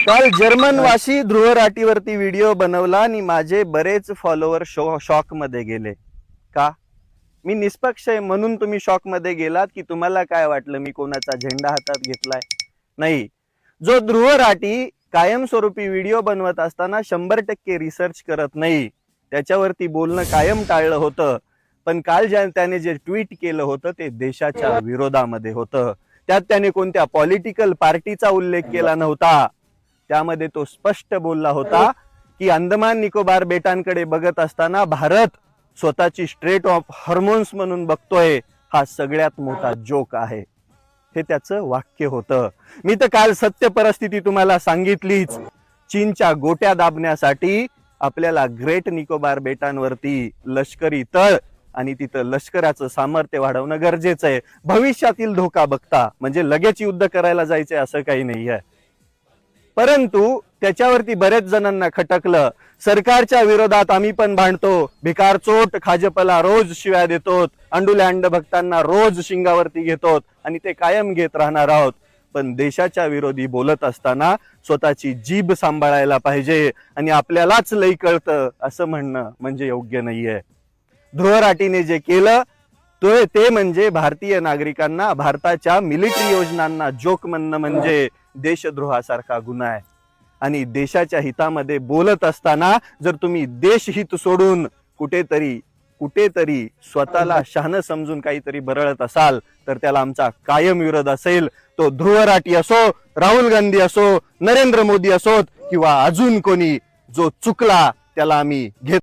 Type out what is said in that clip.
काल जर्मन वाशी ध्रुव राटीवरती व्हिडिओ बनवला आणि माझे बरेच फॉलोअर शॉक मध्ये गेले. का? मी निष्पक्ष आहे म्हणून तुम्ही शॉक मध्ये गेलात की तुम्हाला काय वाटलं मी कोणाचा झेंडा हातात घेतलाय? नाही. जो ध्रुव राठी कायमस्वरूपी व्हिडिओ बनवत असताना 100% रिसर्च करत नाही, त्याच्यावरती बोलणं कायम टाळलं होतं. पण काल त्याने जे ट्विट केलं होतं ते देशाच्या विरोधामध्ये होतं. त्यात त्याने कोणत्या पॉलिटिकल पार्टीचा उल्लेख केला नव्हता. त्यामध्ये तो स्पष्ट बोलला होता की अंदमान निकोबार बेटांकडे बघत असताना भारत स्वतःची स्ट्रेट ऑफ हॉर्मोन्स म्हणून बघतोय, हा सगळ्यात मोठा जोक आहे. हे त्याचं वाक्य होतं. मी तर काल सत्य परिस्थिती तुम्हाला सांगितलीच. चीनच्या गोट्या दाबण्यासाठी आपल्याला ग्रेट निकोबार बेटांवरती लष्करी तळ आणि तिथं लष्कराचं सामर्थ्य वाढवणं गरजेचं आहे. भविष्यातील धोका बघता, म्हणजे लगेच युद्ध करायला जायचंय असं काही नाहीये. परंतु त्याच्यावरती बरेच जणांना खटकलं. सरकारच्या विरोधात आम्ही पण भांडतो, भिकारचोट खाजपला रोज शिव्या देतो, अंडुल्या अंड भक्तांना रोज शिंगावरती घेतो आणि ते कायम घेत राहणार आहोत. पण देशाच्या विरोधी बोलत असताना स्वतःची जीभ सांभाळायला पाहिजे आणि आपल्यालाच लई कळतं असं म्हणणं म्हणजे योग्य नाहीये. ध्रुव राटीने जे केलं ते म्हणजे भारतीय नागरिकांना भारताच्या मिलिटरी योजनांना जोक म्हणणं म्हणजे देशद्रोहासारखा गुन्हा आहे. आणि देशाच्या हितामध्ये बोलत असताना जर तुम्ही देशहित सोडून कुठेतरी स्वतःला शहाणं समजून काहीतरी बरळत असाल तर त्याला आमचा कायम विरोध असेल. तो ध्रुव राठी असो, राहुल गांधी असो, नरेंद्र मोदी असोत किंवा अजून कोणी, जो चुकला त्याला आम्ही घेत